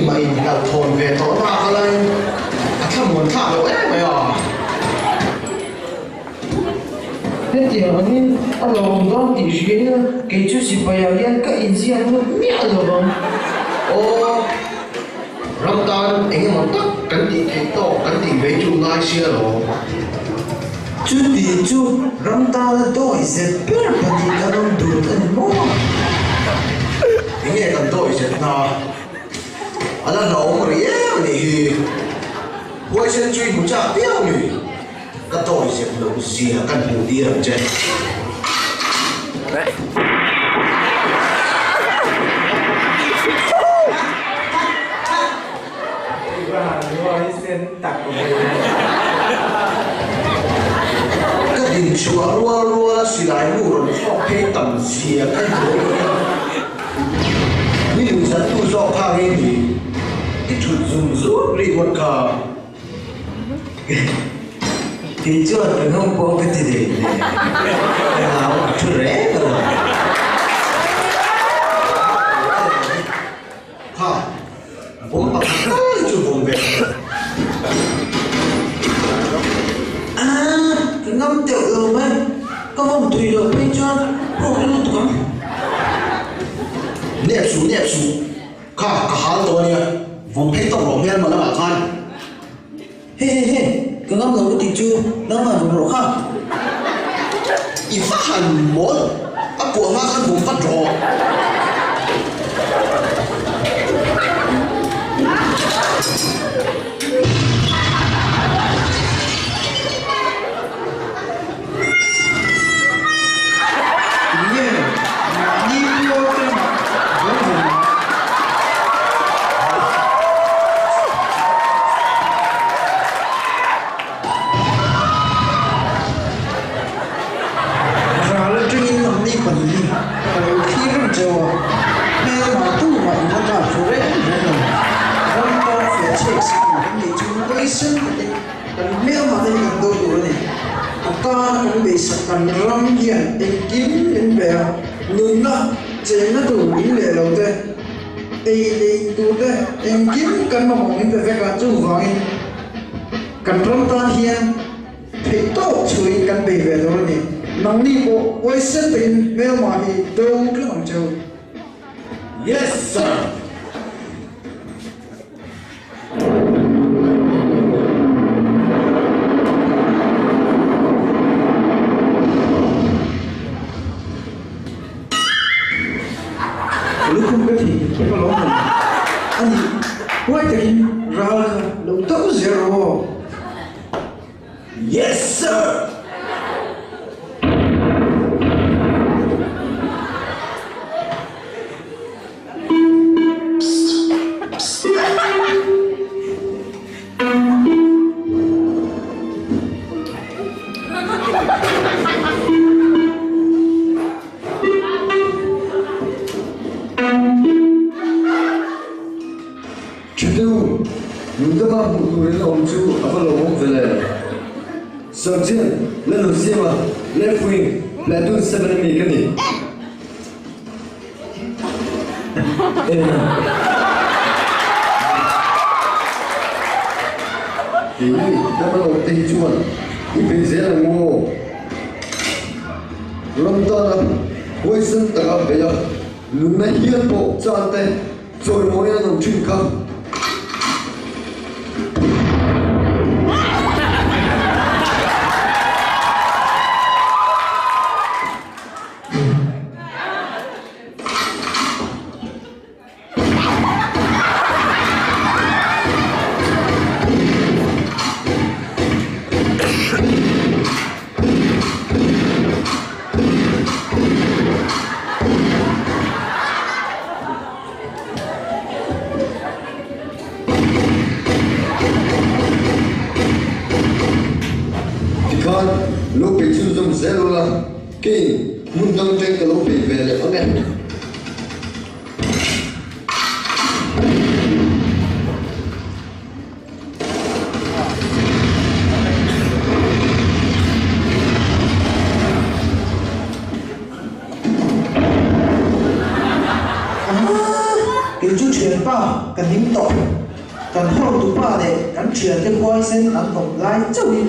mà in là thôn về tổ ba cái này thằng muốn thằng đâu ấy mày à thế thì anh ở lòng đó thì chuyện cái chút gì bây giờ yên cái in gì anh muốn mẹ rồi không ô rong tan anh em tất cắn thì thấy to cắn thì về chung lai xia rồi chú thì chú rong ta là tôi sẽ biết là thì cái đông đủ anh mua anh em cần tôi sẽ na anh là ông mà đấy này quay chân truy một chả biết nhỉ cái tôi sẽ đầu xia căn hồ đi làm chơi đấy cái đình chùa lua lua xì lại mù rồi cho phê tầm xìa cái hồ đi mình dẫn tu do pha nghe nhỉ cái chuột dùng rút đi một cờ thì chú đừng không có cái gì để nào chú rẻ rồi haผมบอกจุดผมเบ็ด cái ngâm tiểu rồi mấy có vòng thủy được bên cho không cái lúc đó เนียบสูข้ากะหาตัวเนี่ยผมให้ต้องหลงเมียนมาแล้วกัน 嘿嘿嘿cái ngâm rồi cái chú nó mà vùng lộ khác อีฟ้าหันหมดอ่ะกลัวมากขันผมฟัดรอcần rong diện tình kiếm đến bè nhưng nó chỉ nó đủ ý lệ lâu thế thì đủ thế tình kiếm cần mà mong về việc là chủ gọi cần rong ta hiền thì tốt chui cần bị về rồi này nắng đi bộ quay xét tình về mà thì đâu cứ làm châu yes sir lúc không có thì cái có lỗ mình anh quay thì ra đầu tóc zero yes sir Sergeant, Lenosiema, left wing, platoon 7 Mekani. Ini dapat orang cuma ini saya mau London, Western tengah beja, luna hian po cantik, rồi mau yang nong chuyên khám. Lúc bị sử dụng zero là khi muốn đăng trên cái lúc bị về lại có nghe cái chú chuyển ba กันนิ่งต่อกันห้องตุป้าเด็กกันเชื่อจะคอยเส้นอันของลายเจ้าวิ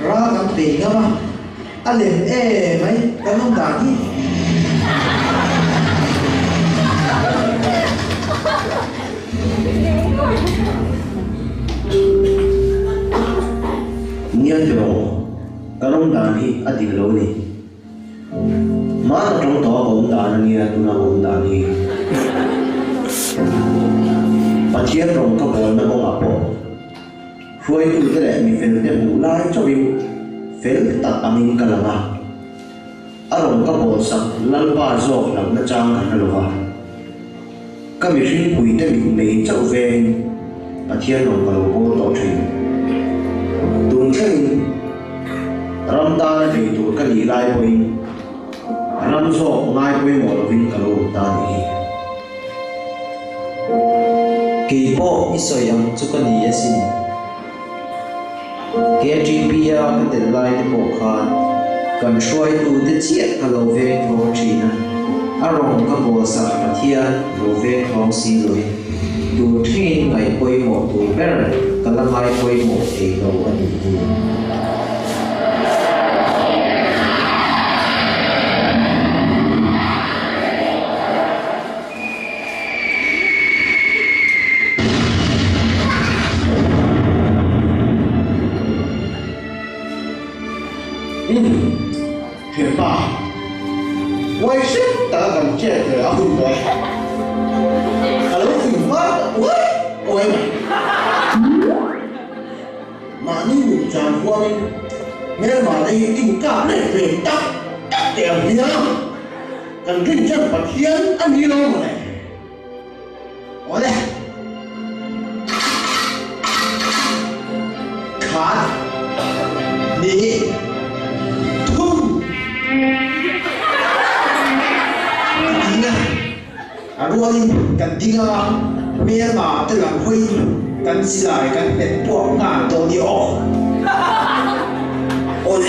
รากันเตะกันมาอันเล่นไหมกันต้องด่าที่ Niên đồ cái ông đàn thì ở địa lâu này má trong đó ông đàn này tu nào ông đàn thì bắt chiết trong các bộ nó ông áp bộ phơi tu cái này mình phải để bù lại cho mình phải tập amin cái là ở trong các bộ sắc lăn ba giọt làm nó trang cái là vào các vị sinh quỷ để mình lấy châu về bắt chiết trong cái bộ tổ truyền tuần thiên Ramadan thì tụi cái gì lại bồi Ram số ngay bồi một viên cả lô ta đi kỳ bộ ít soi yang chú cái gì xin cái GP cái tiền lại cái bộ khan cần xoay tu cái chiết cái lô về thô chi na à rong cái bộ sa cái thiên lô về thong xí rồi tu thiên ngày bồi một tu bé cái là ngày bồi một thì lô anh đi Thiệt bà quay xếp ta gần chết rồi áo hùng rồi à lúc thì phát ôi mà như một tràn qua đi nghe mà đây tình cảm này về tắc đẹp nhá cần kinh chân bật hiến ăn đi đâu mà này ôi đây khá đi ruộng cần đi ra mía mà tôi làm huy cần xí lại cần để buộc ngàn đồ đi ổ ôi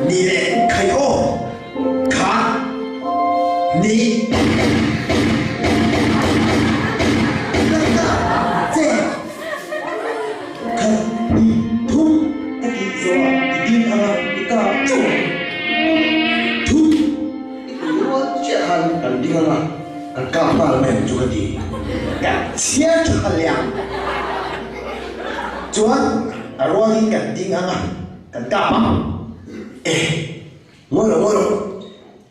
đi lên khai ô khá đi chê khá đi thun cái gì rồi đi cái cả chỗ anh đi ngang anh cảm ơn mình cho cái gì cả chia cho anh liền chuan anh nói đi cần đi ngang anh cảm ơn ngồi rồi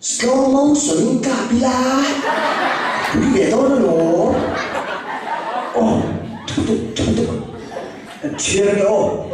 slow motion cả bila quý vị đó nó ô thôi chia cái ô